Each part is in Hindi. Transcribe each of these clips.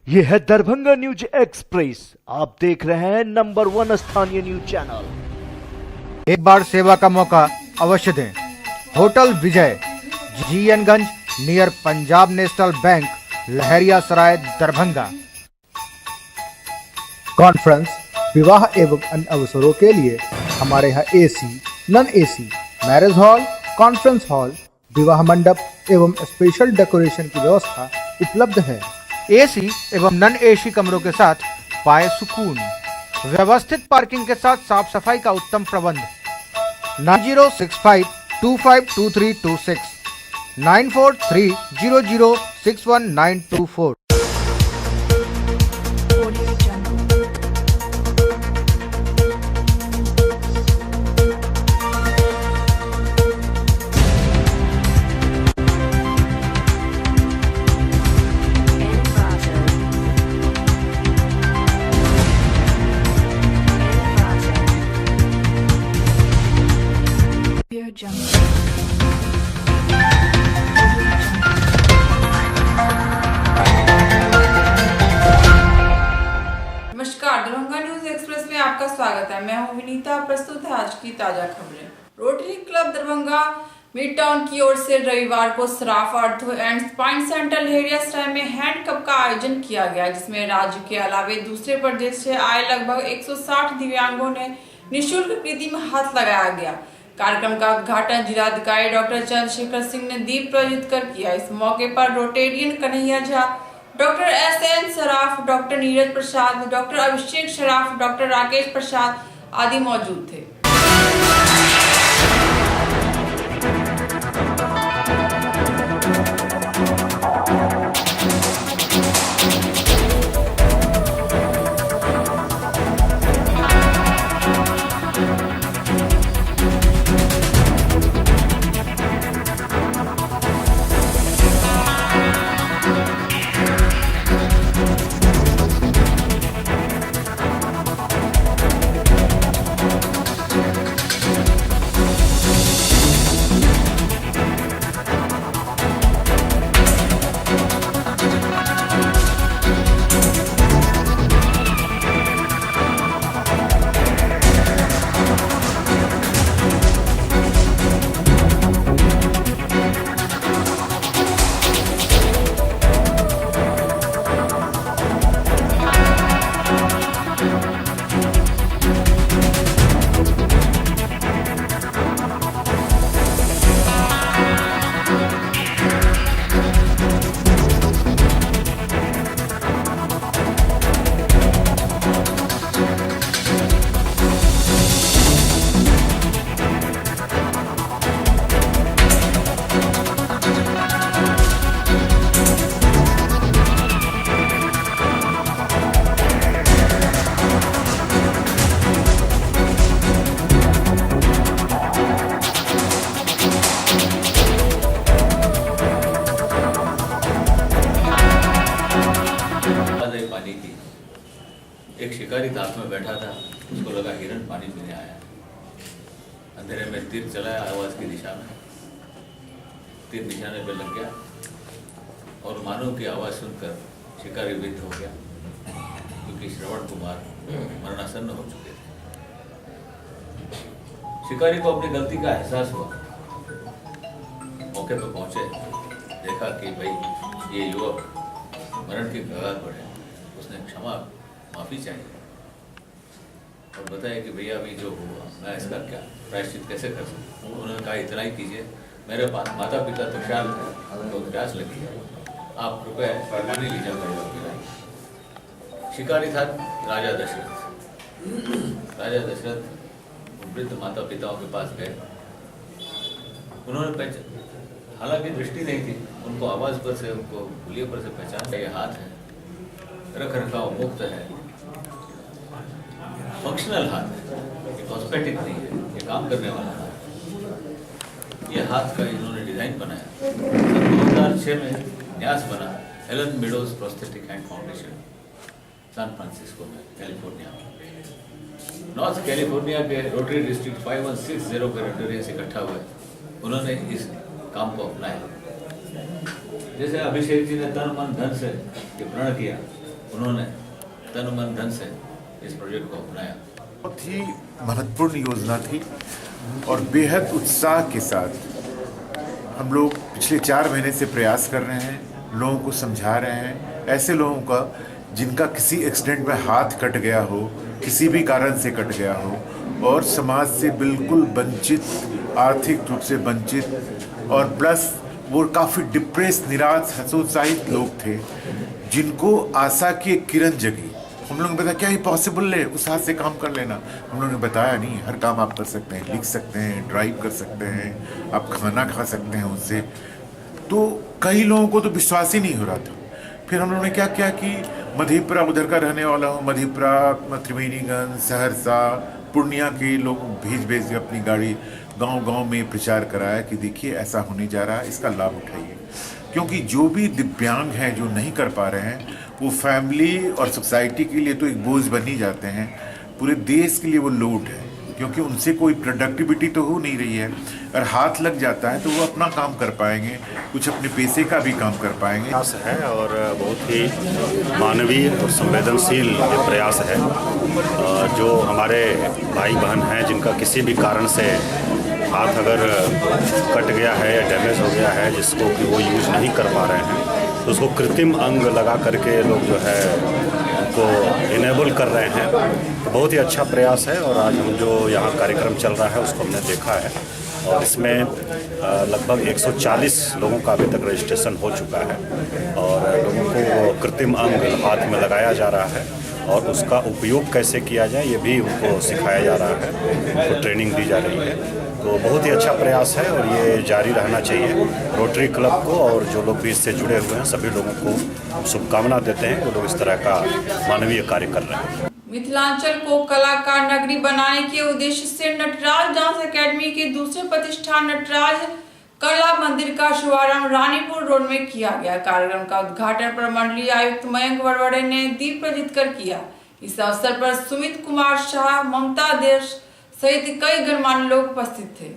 ये है दरभंगा न्यूज एक्सप्रेस। आप देख रहे हैं नंबर 1 स्थानीय न्यूज चैनल। एक बार सेवा का मौका अवश्य दें। होटल विजय, जीएनगंज, नियर पंजाब नेशनल बैंक, लहरिया सराय, दरभंगा। कॉन्फ्रेंस, विवाह एवं अन्य अवसरों के लिए हमारे यहाँ AC, non AC, marriage hall, conference hall, विवाह मंडप एवं स्पेशल डेकोरेशन की व्यवस्था उपलब्ध है। एसी एवं नॉन एसी कमरों के साथ पाए सुकून। व्यवस्थित पार्किंग के साथ साफ सफाई का उत्तम प्रबंध। 9065252326, 9430061924। नमस्कार, दरभंगा न्यूज एक्सप्रेस में आपका स्वागत है। मैं हूं विनीता। प्रस्तुत है आज की ताजा खबरें। Rotary club Darbhanga mid town की ओर से रविवार को Saraf ortho and spine centre Lahariya Sarai में हैंड कप का आयोजन किया गया, जिसमें राज्य के अलावे दूसरे प्रदेश से आए लगभग 160 दिव्यांगों ने निःशुल्क कृति में हाथ लगाया गया। कार्यक्रम का उद्घाटन जिलाधिकारी डॉक्टर चंद्रशेखर सिंह ने दीप प्रज्वलित कर किया। इस मौके पर rotarian Kanhaiya Jha, doctor S N. Saraf, doctor Neeraj Prasad, doctor Abhishek Saraf, doctor Rakesh Prasad आदि मौजूद थे। पानी की एक शिकारी ताक में बैठा था, उसको लगा हिरन पानी पीने आया। अंधेरे में तीर चलाया आवाज की दिशा में, तीर निशाने पे लग गया और मानव की आवाज सुनकर शिकारी विद्ध हो गया, क्योंकि श्रवण कुमार मरणासन्न हो चुके थे। शिकारी को अपनी गलती का एहसास हुआ। मौके पर पहुंचे, देखा कि भाई ये युवक मरण की कगार पर है। उसने माफी चाहिए और बताया कि भैया अभी जो हुआ मैं इसका क्या प्रायश्चित कैसे कर सकूँ। उन्होंने कहा इतना ही कीजिए, मेरे पास माता पिता तो ख्याल है, तो प्यास लगी है, आप कृपया पानी लीजिए। शिकारी था राजा दशरथ। राजा दशरथ वृद्ध माता पिताओं के पास गए। उन्होंने हालांकि दृष्टि नहीं थी, उनको आवाज पर से, उनको गुलिये पर से पहचान। ये हाथ है, रख रखाव मुक्त है, फंक्शनल हाथ है, ये कॉस्मेटिक नहीं है, ये काम करने वाला हाथ। ये हाथ का इन्होंने डिजाइन बनाया। 2006 में न्यास बना Helen Meadows prosthetic hand foundation, San Francisco में, कैलिफोर्निया। नॉर्थ कैलिफोर्निया के रोटरी डिस्ट्रिक्ट 5160 के रोटेरियंस इकट्ठा हुए, उन्होंने इस काम को अपनाया। जैसे अभिषेक जी ने तन मन धन से ये प्रण किया, उन्होंने तन मन धन से इस प्रोजेक्ट को अपनाया। बहुत ही महत्वपूर्ण योजना थी और बेहद उत्साह के साथ हम लोग पिछले 4 महीने से प्रयास कर रहे हैं, लोगों को समझा रहे हैं। ऐसे लोगों का जिनका किसी एक्सीडेंट में हाथ कट गया हो, किसी भी कारण से कट गया हो और समाज से बिल्कुल वंचित, आर्थिक रूप से वंचित और प्लस वो काफ़ी डिप्रेस, निराश, हतोत्साहित लोग थे जिनको आशा की एक किरण जगी। हम लोगों ने बताया क्या ये पॉसिबल है, उस हाथ से काम कर लेना। हम लोगों ने बताया नहीं, हर काम आप कर सकते हैं, लिख सकते हैं, ड्राइव कर सकते हैं, आप खाना खा सकते हैं उससे। तो कई लोगों को तो विश्वास ही नहीं हो रहा था। फिर हम लोगों ने क्या किया कि मधेपुरा, उधर का रहने वाला हूँ, मधेपुरा, त्रिवेणीगंज, सहरसा, पूर्णिया के लोग भेज के अपनी गाड़ी गांव-गांव में प्रचार कराया कि देखिए ऐसा होने जा रहा है, इसका लाभ उठाइए। क्योंकि जो भी दिव्यांग हैं, जो नहीं कर पा रहे हैं, वो फैमिली और सोसाइटी के लिए तो एक बोझ बन ही जाते हैं, पूरे देश के लिए वो लोड है। क्योंकि उनसे कोई प्रोडक्टिविटी तो हो नहीं रही है। अगर हाथ लग जाता है तो वो अपना काम कर पाएंगे, कुछ अपने पैसे का भी काम कर पाएंगे। प्रयास है और बहुत ही मानवीय और संवेदनशील ये प्रयास है। जो हमारे भाई बहन हैं जिनका किसी भी कारण से हाथ अगर कट गया है या डैमेज हो गया है, जिसको कि वो यूज़ नहीं कर पा रहे हैं, तो उसको कृत्रिम अंग लगा करके लोग जो है उनको इनेबल कर रहे हैं। तो बहुत ही अच्छा प्रयास है और आज हम जो यहाँ कार्यक्रम चल रहा है उसको हमने देखा है और इसमें लगभग 140 लोगों का अभी तक रजिस्ट्रेशन हो चुका है और लोगों को कृत्रिम अंग हाथ में लगाया जा रहा है और उसका उपयोग कैसे किया जाए ये भी उनको सिखाया जा रहा है, उनको ट्रेनिंग दी जा रही है। तो बहुत ही अच्छा प्रयास है और ये जारी रहना चाहिए। रोटरी क्लब को और जो लोग भी इससे जुड़े हुए हैं सभी लोगों को शुभकामना देते हैं, वो लोग इस तरह का मानवीय कार्य कर रहे हैं। मिथिलांचल को कलाकार नगरी बनाने के उद्देश्य से नटराज डांस एकेडमी के दूसरे प्रतिष्ठान नटराज कला मंदिर का शुभारंभ रानीपुर रोड में किया गया। कार्यक्रम का उद्घाटन प्रमंडलीय आयुक्त मयंक वरवड़े ने दीप प्रज्वलित कर किया। इस अवसर पर सुमित कुमार शाह, ममता देश सहित कई गणमान्य लोग उपस्थित थे।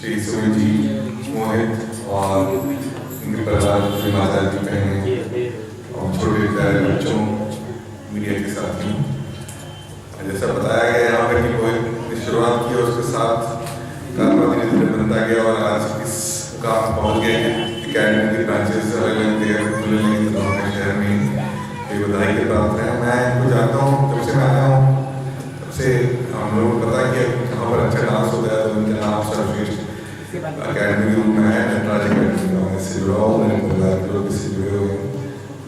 श्री सुमित जी, मोहित और इनके परिवार श्री माता जी, बहनें और छोटे प्यारे बच्चों, मीडिया के साथियों, जैसा बताया गया यहाँ पर कि मोहित ने शुरुआत की और उसके साथ कारोबार धीरे धीरे बनता गया और आज इस काम पहुँच गए कि अकेडमी के ब्रांचेस अलग अलग शहर में ये बधाई के प्राप्त हैं। मैं इनको जानता हूँ, जब से मैं आया हूँ तब से हम लोगों को पता है कि जहाँ पर अच्छा डांस होता है तो उनका नाम सर्वश्रेष्ठ अकेडमी के रूप में है। नटराज अकेडमी से जुड़ा हुआ, मेरे परिवार के लोग इससे जुड़े हुए हैं,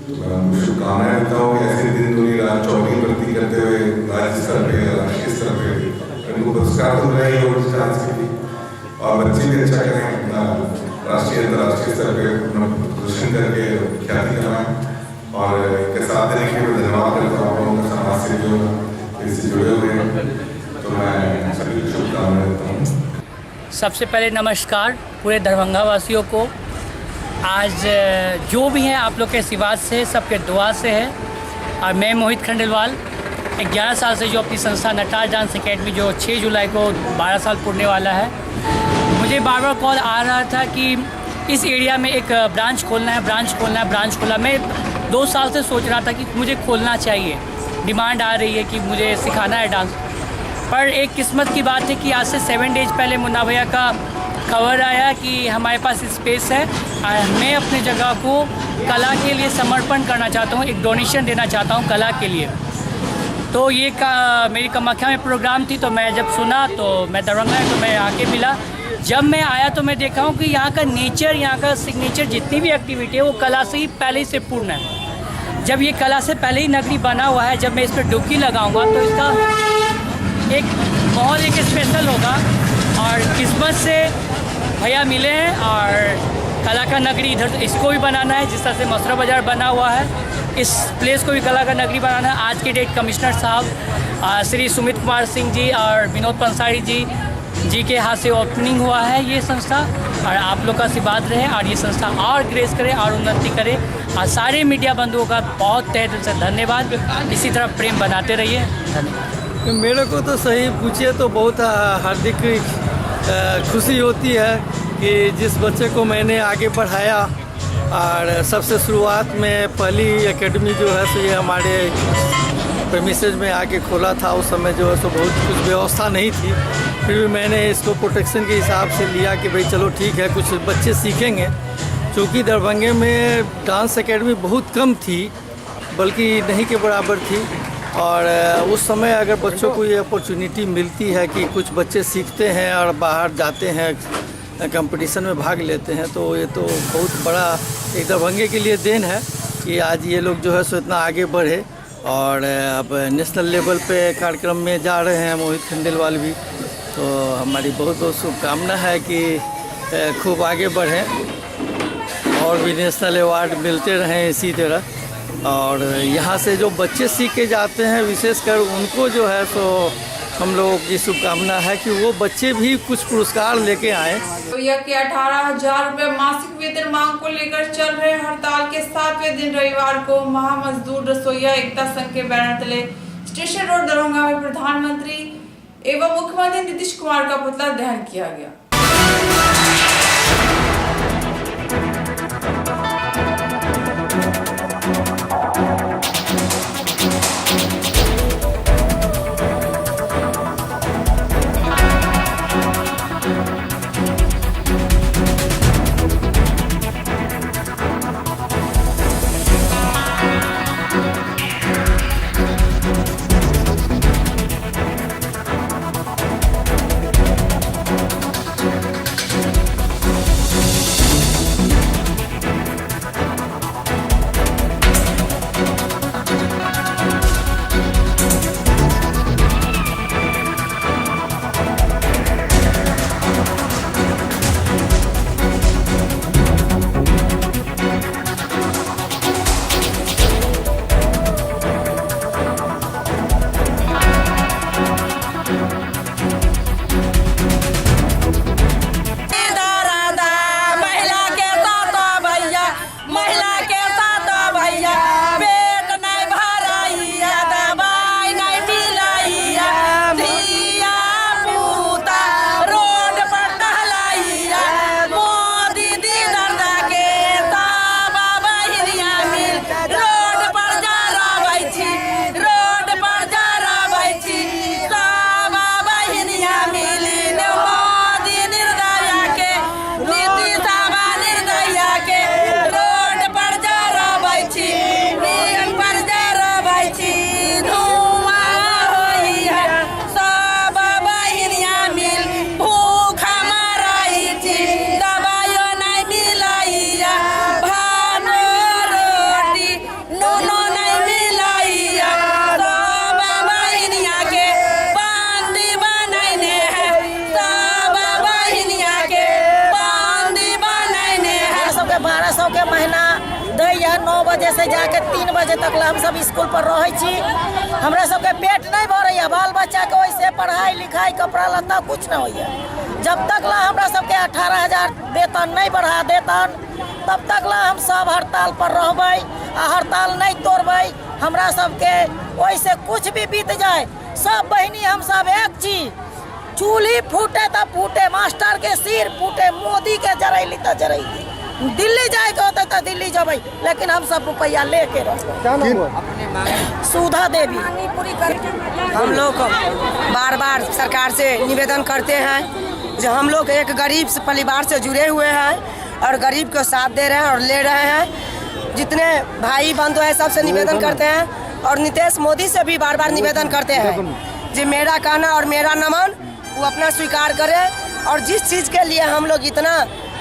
तो मैं उनको शुभकामनाएं देता हूँ कि ऐसे दिन दूनी रात चौकी भर्ती करते हुए राज्य स्तर पे राष्ट्रीय स्तर पे उनको पुरस्कार मिल रहे हैं और चांस के लिए, और बच्चे भी अच्छा करें, अपना राष्ट्रीय अंतर्राष्ट्रीय स्तर पे अपना प्रदर्शन करके ख्याति कमाएं। और इनके साथ देने के लिए धन्यवाद करता हूँ आप लोगों का, समाज से जो इससे जुड़े हुए हैं, तो मैं सभी को शुभकामनाएं देता हूँ। सबसे पहले नमस्कार पूरे दरभंगा वासियों को। आज जो भी हैं आप लोग के आशीर्वाद से, सबके दुआ से है। और मैं मोहित खंडेलवाल 11 साल से जो अपनी संस्था नटराज डांस अकेडमी जो 6 जुलाई को 12 साल पूरने वाला है, मुझे बार बार कॉल आ रहा था कि इस एरिया में एक ब्रांच खोलना है, ब्रांच खोलना है, ब्रांच खोलना। मैं 2 साल से सोच रहा था कि मुझे खोलना चाहिए, डिमांड आ रही है कि मुझे सिखाना है डांस। पर एक किस्मत की बात है कि आज से 7 डेज पहले मुन्ना भैया का खबर आया कि हमारे पास स्पेस है और मैं अपने जगह को कला के लिए समर्पण करना चाहता हूँ, एक डोनेशन देना चाहता हूँ कला के लिए। तो ये मेरी कामाख्या में प्रोग्राम थी, तो मैं जब सुना तो मैं दरभंगा है तो मैं आके मिला। जब मैं आया तो मैं देखा हूँ कि यहाँ का नेचर, यहाँ का सिग्नेचर जितनी भी एक्टिविटी है वो कला से ही पहले ही से पूर्ण है। जब ये कला से पहले ही नगरी बना हुआ है, जब मैं इस पर डुबकी लगाऊंगा तो इसका एक माहौल एक स्पेशल होगा। और किस्मत से भैया मिले हैं और कला का नगरी इधर इसको भी बनाना है, जिस तरह से मसरा बाज़ार बना हुआ है, इस प्लेस को भी कला का नगरी बनाना है। आज के डेट कमिश्नर साहब श्री सुमित कुमार सिंह जी और विनोद पंसारी जी के हाथ से ओपनिंग हुआ है ये संस्था, और आप लोग का आशीर्वाद रहे और ये संस्था और ग्रेस करे और उन्नति करे। और सारे मीडिया बंधुओं का बहुत तहे दिल से धन्यवाद। इसी तरह प्रेम बनाते रहिए। धन्यवाद। मेरे को तो सही पूछिए तो बहुत हार्दिक खुशी होती है कि जिस बच्चे को मैंने आगे बढ़ाया, और सबसे शुरुआत में पहली एकेडमी जो है सो ये हमारे प्रेमिसेस में आके खोला था। उस समय जो है सो बहुत कुछ व्यवस्था नहीं थी, फिर भी मैंने इसको प्रोटेक्शन के हिसाब से लिया कि भाई चलो ठीक है, कुछ बच्चे सीखेंगे। क्योंकि दरभंगे में डांस एकेडमी बहुत कम थी, बल्कि नहीं के बराबर थी, और उस समय अगर बच्चों को ये अपॉर्चुनिटी मिलती है कि कुछ बच्चे सीखते हैं और बाहर जाते हैं कंपटीशन में भाग लेते हैं, तो ये तो बहुत बड़ा एक दरभंगे के लिए देन है कि आज ये लोग जो है सो इतना आगे बढ़े और अब नेशनल लेवल पे कार्यक्रम में जा रहे हैं मोहित खंडेलवाल भी। तो हमारी बहुत बहुत शुभकामना है कि खूब आगे बढ़ें और भी नेशनल अवार्ड मिलते रहें इसी तरह। और यहाँ से जो बच्चे सीख के जाते हैं, विशेषकर उनको जो है सो हम लोगों की शुभकामना है कि वो बच्चे भी कुछ पुरस्कार लेके आए। तो यह के 18,000 रुपए मासिक वेतन मांग को लेकर चल रहे हड़ताल के 7वें दिन रविवार को महामजदूर रसोइया एकता संघ के बैनर तले स्टेशन रोड दरभंगा में प्रधानमंत्री एवं मुख्यमंत्री नीतीश कुमार का पुतला दहन किया गया। बजे से जाके 3 बजे तक हम सब स्कूल पर रहे छी। हमरा सबके पेट नहीं भरैया, बाल बच्चा के वैसे पढ़ाई लिखाई कपड़ा लत्ता कुछ न होइया। जब तक ला हमरा सबके 18,000 वेतन नहीं बढ़ा देतन तब तक ला हम सब हड़ताल पर रहबै। आ हड़ताल नहीं तोड़बै हमरा सबके वैसे कुछ भी बीत जाए। सब बहिनी हम सब एक चीज, चूल्ही फूटे तो फूटे, मास्टर के सिर फूटे, मोदी के जरैली तो जरैली, दिल्ली जाए के होते तो दिल्ली जबै, लेकिन हम सब रुपया लेके रहते। सुधा देवी। हम लोग बार बार सरकार से निवेदन करते हैं जो हम लोग एक गरीब परिवार से जुड़े हुए हैं और गरीब को साथ दे रहे हैं और ले रहे हैं। जितने भाई बंधु हैं सबसे निवेदन करते हैं और नीतीश मोदी से भी बार बार निवेदन करते हैं जो मेरा कहना और मेरा नमन वो अपना स्वीकार करे। और जिस चीज़ के लिए हम लोग इतना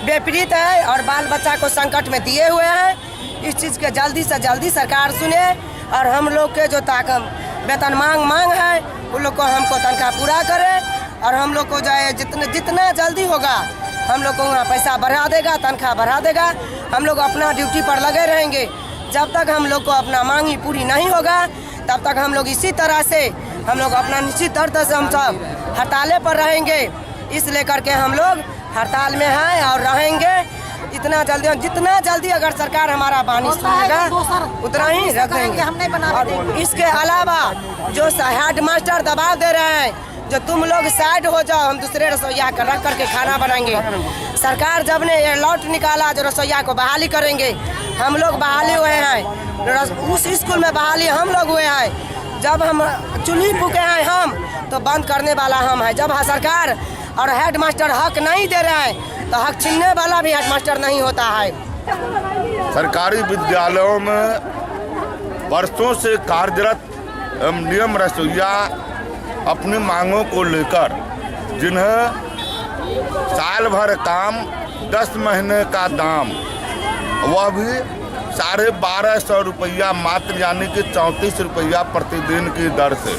विपरीत है और बाल बच्चा को संकट में दिए हुए हैं, इस चीज़ के जल्दी से जल्दी सरकार सुने और हम लोग के जो वेतन मांग है उन लोग को हमको तनख्वाह पूरा करे और हम लोग को जो है जितना जल्दी होगा हम लोग को वहाँ पैसा बढ़ा देगा, तनख्वाह बढ़ा देगा। हम लोग अपना ड्यूटी पर लगे रहेंगे। जब तक हम लोग को अपना मांग ही पूरी नहीं होगा तब तक हम लोग इसी तरह से हम लोग अपना निश्चित तौर से हम सब हड़ताले पर रहेंगे। इस लेकर के हम लोग हड़ताल में हैं और रहेंगे। जितना जल्दी अगर सरकार हमारा बानी सुनेगा उतना ही रख देंगे। और इसके अलावा जो हेड मास्टर दबाव दे रहे हैं जो तुम लोग साइड हो जाओ, हम दूसरे रसोईया कर रख करके खाना बनाएंगे। सरकार जब ने अलॉट निकाला जो रसोईया को बहाली करेंगे, हम लोग बहाली हुए हैं। उस स्कूल में बहाली हम लोग हुए हैं। जब हम चूल्ही फूके हैं हम तो बंद करने वाला हम है। जब सरकार और हेड मास्टर हक नहीं दे रहे हैं तो हक छीनने वाला भी हेड मास्टर नहीं होता है। सरकारी विद्यालयों में वर्षों से कार्यरत नियम रसोईया अपनी मांगों को लेकर जिन्हें साल भर काम 10 महीने का दाम वह भी 1250 रुपया मात्र यानी कि 34 रुपया प्रतिदिन की दर से,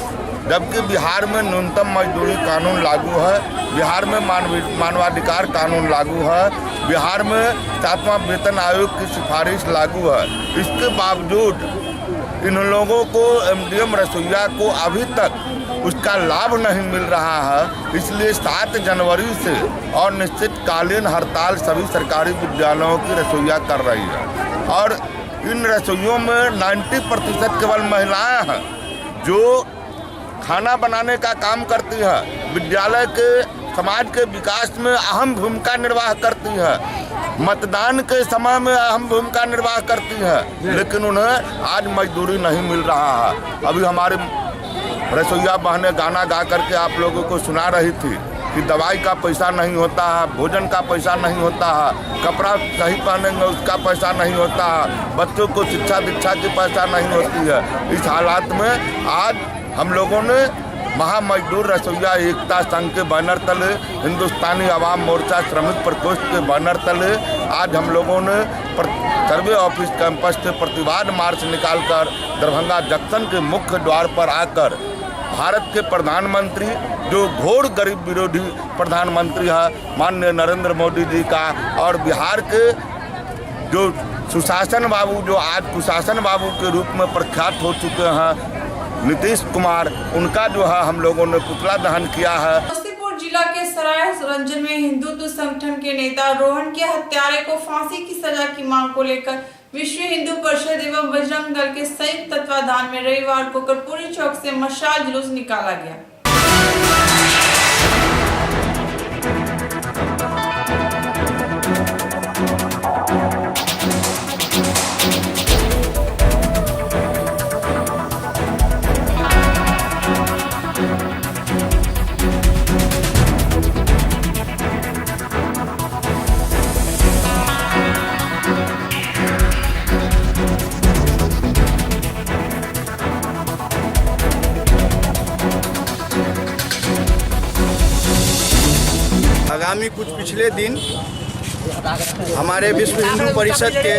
जबकि बिहार में न्यूनतम मजदूरी कानून लागू है, बिहार में मानवाधिकार कानून लागू है, बिहार में 7वां वेतन आयोग की सिफारिश लागू है। इसके बावजूद इन लोगों को एमडीएम रसोईया को अभी तक उसका लाभ नहीं मिल रहा है। इसलिए 7 जनवरी से और निश्चितकालीन हड़ताल सभी सरकारी विद्यालयों की रसोईया कर रही है और इन रसोइयों में 90% केवल महिलाएं हैं जो खाना बनाने का काम करती है, विद्यालय के समाज के विकास में अहम भूमिका निर्वाह करती है, मतदान के समय में अहम भूमिका निर्वाह करती है, लेकिन उन्हें आज मजदूरी नहीं मिल रहा है। अभी हमारे रसोईया बहनें गाना गा करके आप लोगों को सुना रही थी कि दवाई का पैसा नहीं होता है, भोजन का पैसा नहीं होता है, कपड़ा सही पहनेंगे उसका पैसा नहीं होता है, बच्चों को शिक्षा दीक्षा की पैसा नहीं होती है। इस हालात में आज हम लोगों ने महामजदूर रसोईया एकता संघ के बैनर तले, हिंदुस्तानी आवाम मोर्चा श्रमिक प्रकोष्ठ के बैनर तले आज हम लोगों ने सर्वे ऑफिस कैंपस से प्रतिवाद मार्च निकालकर दरभंगा जंक्शन के मुख्य द्वार पर आकर भारत के प्रधानमंत्री जो घोर गरीब विरोधी प्रधानमंत्री है माननीय नरेंद्र मोदी जी का और बिहार के जो सुशासन बाबू जो आज कुशासन बाबू के रूप में प्रख्यात हो चुके हैं नीतीश कुमार, उनका जो है हम लोगों ने पुतला दहन किया है। समस्तीपुर जिला के सराय रंजन में हिंदुत्व संगठन के नेता रोहन के हत्यारे को फांसी की सजा की मांग को लेकर विश्व हिंदू परिषद एवं बजरंग दल के संयुक्त तत्वाधान में रविवार को कर्पूरी चौक से मशाल जुलूस निकाला गया। आगामी कुछ पिछले दिन हमारे विश्व हिंदू परिषद के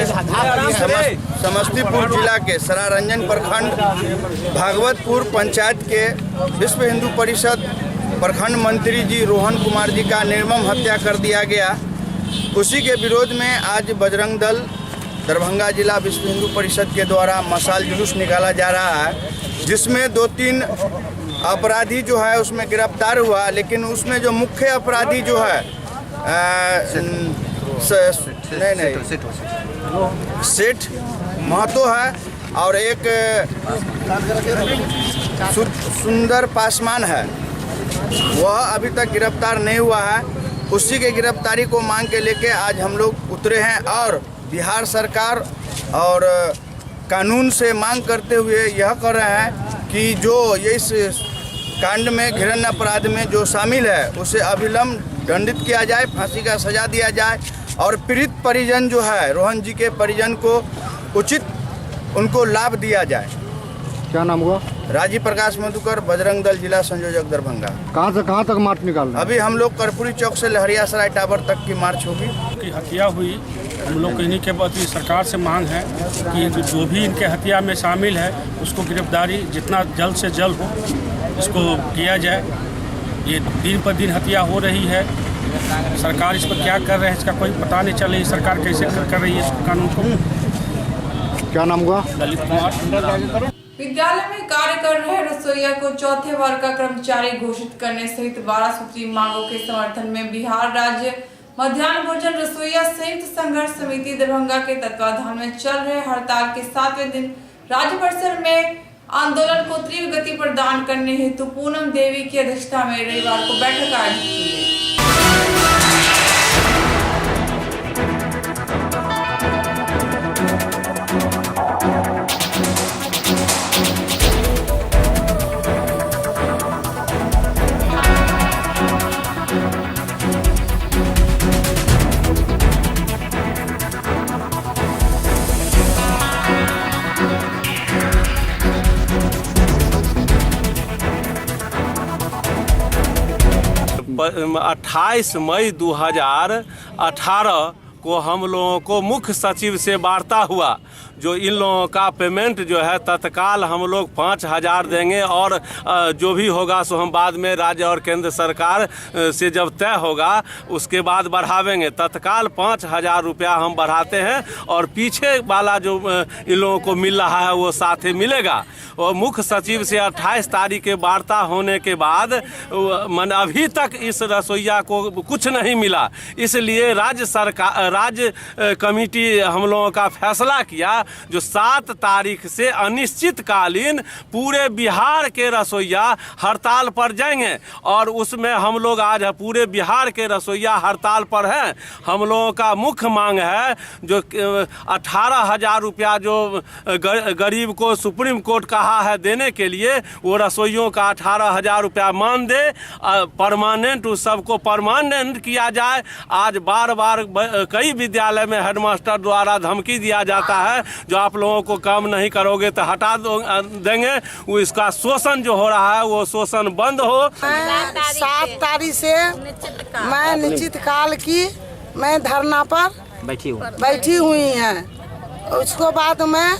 समस्तीपुर जिला के सरारंजन प्रखंड भागवतपुर पंचायत के विश्व हिंदू परिषद प्रखंड मंत्री जी रोहन कुमार जी का निर्मम हत्या कर दिया गया। उसी के विरोध में आज बजरंग दल दरभंगा जिला विश्व हिंदू परिषद के द्वारा मशाल जुलूस निकाला जा रहा है, जिसमें 2-3 अपराधी जो है उसमें गिरफ्तार हुआ, लेकिन उसमें जो मुख्य अपराधी जो है सेठ महतो है और एक सुंदर पासवान है, वह अभी तक गिरफ्तार नहीं हुआ है। उसी के गिरफ्तारी को मांग के लेके आज हम लोग उतरे हैं और बिहार सरकार और कानून से मांग करते हुए यह कर रहे हैं कि जो इस कांड में घृण्य अपराध में जो शामिल है उसे अविलंब दंडित किया जाए, फांसी का सजा दिया जाए और पीड़ित परिजन जो है रोहन जी के परिजन को उचित उनको लाभ दिया जाए। क्या नाम हुआ? राजीव प्रकाश मधुकर, बजरंग दल जिला संयोजक दरभंगा। कहाँ से कहाँ तक मार्च निकाल रहे हैं? अभी हम लोग कर्पूरी चौक से लहरिया सराय टावर तक की मार्च होगी। की हत्या हुई, हम लोग इन्हीं के प्रति सरकार से मांग है कि जो भी इनके हत्या में शामिल है उसको गिरफ्तारी जितना जल्द से जल्द हो इसको किया जाए। ये दिन पर दिन हत्या हो रही है, सरकार इस पर क्या कर रहे हैं इसका कोई पता नहीं चल रही। सरकार कैसे कर रही है इस कानून को। क्या नाम हुआ? ललित कुमार। विद्यालय में कार्य कर रहे रसोइया को चौथे वर्ग का कर्मचारी घोषित करने सहित 12 सूत्री मांगों के समर्थन में बिहार राज्य मध्याह्न भोजन रसोइया संयुक्त संघर्ष समिति दरभंगा के तत्वाधान में चल रहे हड़ताल के 7वें दिन राज्य परिसर में आंदोलन को तीव्र गति प्रदान करने हेतु पूनम देवी की अध्यक्षता में रविवार को बैठक आयोजित की गई। अट्ठाईस मई 2018 को हम लोगों को मुख्य सचिव से वार्ता हुआ, जो इन लोगों का पेमेंट जो है तत्काल हम लोग 5,000 देंगे और जो भी होगा सो हम बाद में राज्य और केंद्र सरकार से जब तय होगा उसके बाद बढ़ावेंगे। तत्काल 5,000 रुपया हम बढ़ाते हैं और पीछे वाला जो इन लोगों को मिल रहा है वो साथ ही मिलेगा। और मुख्य सचिव से 28 तारीख के वार्ता होने के बाद अभी तक इस रसोइया को कुछ नहीं मिला, इसलिए राज्य कमेटी हम लोगों का फैसला किया जो 7 तारीख से अनिश्चितकालीन पूरे बिहार के रसोइया हड़ताल पर जाएंगे और उसमें हम लोग आज पूरे बिहार के रसोइया हड़ताल पर हैं। हम लोगों का मुख्य मांग है जो 18,000 रुपया जो गरीब को सुप्रीम कोर्ट कहा है देने के लिए, वो रसोइयों का 18,000 रुपया मान दे, परमानेंट उस सबको परमानेंट किया जाए। आज बार बार कई विद्यालय में हेडमास्टर द्वारा धमकी दिया जाता है जो आप लोगों को काम नहीं करोगे तो हटा देंगे। वो इसका शोषण जो हो रहा है वो शोषण बंद हो। 7 तारीख से मैं निश्चित काल की मैं धरना पर बैठी हुई हैं। उसको बाद में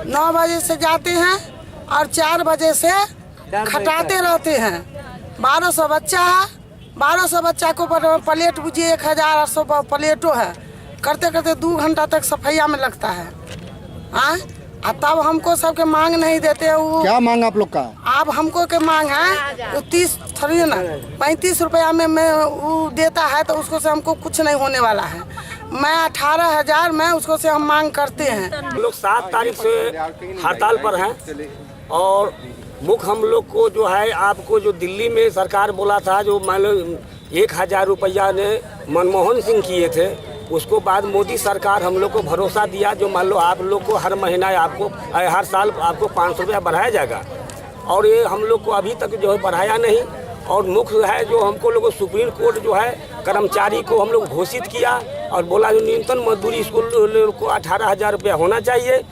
9 बजे से जाते हैं और 4 बजे से खटाते रहते हैं। 1200 बच्चा है, 1200 बच्चा को प्लेट बुझिए 1,800 प्लेटो है। करते करते 2 घंटा तक सफाइया में लगता है। तब हमको सबके मांग नहीं देते। वो क्या मांग आप लोग का? आप हमको के मांग है वो 30 थोड़ी ना 35 रुपया में मैं वो देता है तो उसको से हमको कुछ नहीं होने वाला है। मैं 18,000 में उसको से हम मांग करते हैं। हम लोग 7 तारीख से हड़ताल पर हैं और मुख्य हम लोग को जो है आपको जो दिल्ली में सरकार बोला था जो मान लो 1,000 रुपया ने मनमोहन सिंह किए थे, उसको बाद मोदी सरकार हम लोग को भरोसा दिया जो मान लो आप लोग को हर महीना आपको हर साल आपको 500 रुपया बढ़ाया जाएगा और ये हम लोग को अभी तक जो है बढ़ाया नहीं। और मुख्य है जो हमको लोग सुप्रीम कोर्ट जो है कर्मचारी को हम लोग घोषित किया और बोला जो न्यूनतम मजदूरी स्कूल को 18,000 रुपया होना चाहिए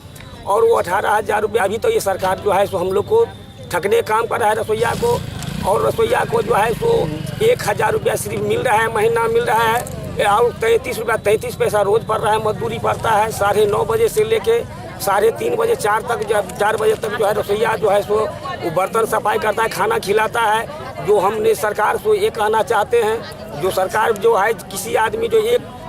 और वो 18,000 रुपया अभी तो ये सरकार जो है सो हम लोग को ठगने काम कर रहा है रसोइया को। और रसोइया को जो है सो 1,000 रुपया सिर्फ मिल रहा है, महीना मिल रहा है और 33 पैसा रोज पड़ रहा है, मजदूरी पड़ता है। 9:30 बजे से लेके 3:30 बजे 4 बजे तक जो है रसोइया जो है सो वो बर्तन सफाई करता है, खाना खिलाता है। जो हमने सरकार को ये कहना चाहते हैं जो सरकार जो है किसी आदमी जो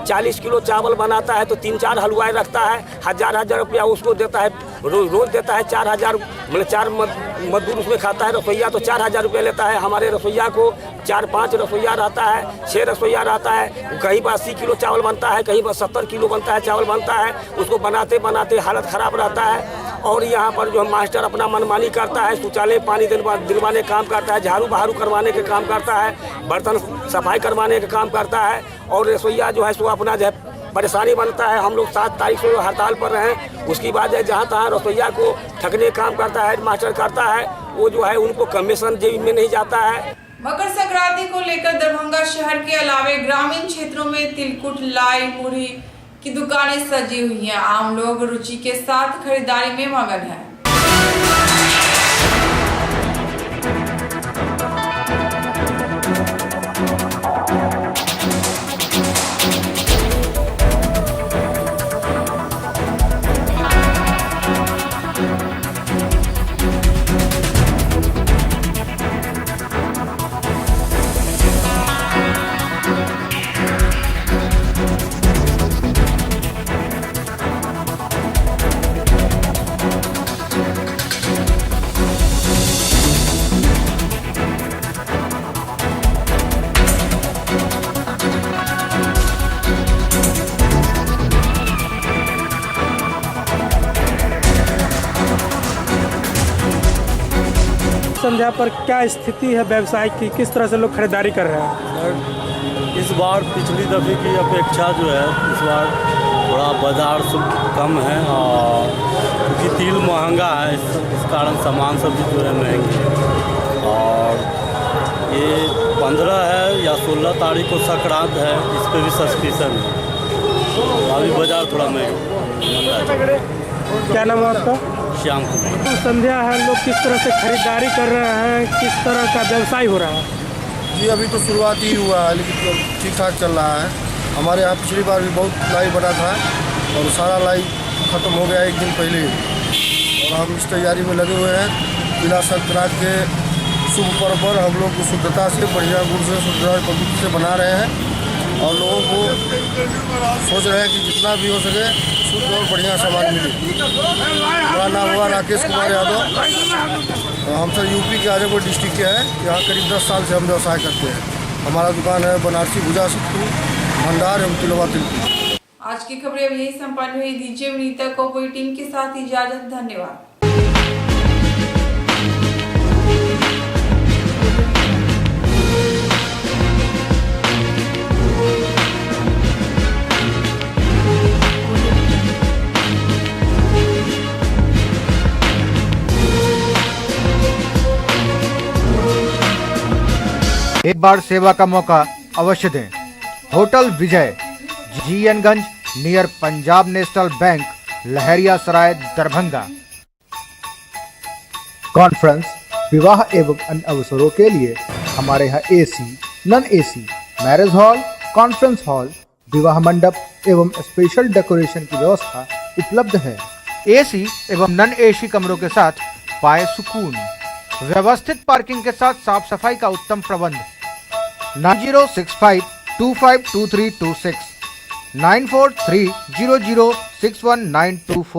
40 किलो चावल बनाता है तो 3-4 हलवाई रखता है, हजार रुपया उसको देता है, रोज देता है 4,000, मतलब 4 मजदूर उसमें खाता है रसोईया तो 4,000 रुपया लेता है। हमारे रसोईया को 4-5 रसोईया रहता है, 6 रसोईया रहता है, कहीं पर 80 किलो चावल बनता है, कहीं पर 70 किलो बनता है चावल बनता है, उसको बनाते बनाते हालत ख़राब रहता है। और यहाँ पर जो मास्टर अपना मनमानी करता है, शौचालय पानी दिलवाने काम करता है, झाड़ू बहारू करवाने के काम करता है, बर्तन सफाई करवाने का काम करता है, और रसोईया जो है सो अपना जो है परेशानी बनता है। हम लोग 7 तारीख से हड़ताल पर रहें, उसकी बाद जहाँ तहाँ रसोईया को ठगने काम करता है, मास्टर करता है, वो जो है उनको कमीशन जेब में नहीं जाता है। मकर संक्रांति को लेकर दरभंगा शहर के अलावे ग्रामीण क्षेत्रों में तिलकुट, लाई, मुरही की दुकानें सजी हुई हैं। आम लोग रुचि के साथ खरीदारी में मगन हैं। संध्या पर क्या स्थिति है व्यवसाय की, किस तरह से लोग खरीदारी कर रहे हैं? इस बार पिछली दफ़े की अपेक्षा जो है इस बार थोड़ा बाजार शुल्क कम है, और क्योंकि तिल महंगा है इस कारण सामान सब्जी जो है महंगी है। और ये 15 है या 16 तारीख को संक्रांत है, इस पर भी सस्पेंशन है, अभी बाजार थोड़ा महंगा। क्या नाम है आपका? श्याम कुमार। संध्या है, लोग किस तरह से खरीदारी कर रहे हैं, किस तरह का व्यवसाय हो रहा है? जी अभी तो शुरुआत ही हुआ है, लेकिन ठीक ठाक चल रहा है। हमारे यहाँ पिछली बार भी बहुत लाई बना था और सारा लाई ख़त्म हो गया 1 दिन पहले, और हम इस तैयारी में लगे हुए हैं। तिला संक्रांत के शुभ पर्व पर हम लोग शुद्धता से बढ़िया गुड़ से शुद्ध पवित्र से बना रहे हैं, और लोगों को सोच रहे हैं कि जितना भी हो सके शुद्ध और बढ़िया सामान मिले। मेरा नाम हुआ राकेश कुमार यादव, हम सर यूपी के आजमगढ़ डिस्ट्रिक्ट के हैं। यहाँ करीब 10 साल से हम व्यवसाय करते हैं। हमारा दुकान है बनारसी भुजा सत्तू भंडार एवं तिलवा तिलकुट। आज की खबरें अब यही संपन्न हुई। दीजिए विनीता को पूरी टीम के साथ इजाजत। धन्यवाद। एक बार सेवा का मौका अवश्य दें। होटल विजय, GN-गंज, नियर पंजाब नेशनल बैंक, लहरिया सराय, दरभंगा। कॉन्फ्रेंस, विवाह एवं अन्य अवसरों के लिए हमारे यहाँ AC, non AC, marriage hall, conference hall, विवाह मंडप एवं स्पेशल डेकोरेशन की व्यवस्था उपलब्ध है। AC एवं नॉन AC कमरों के साथ पाए सुकून, व्यवस्थित पार्किंग के साथ साफ सफाई का उत्तम प्रबंध। 9065252326 9430061924।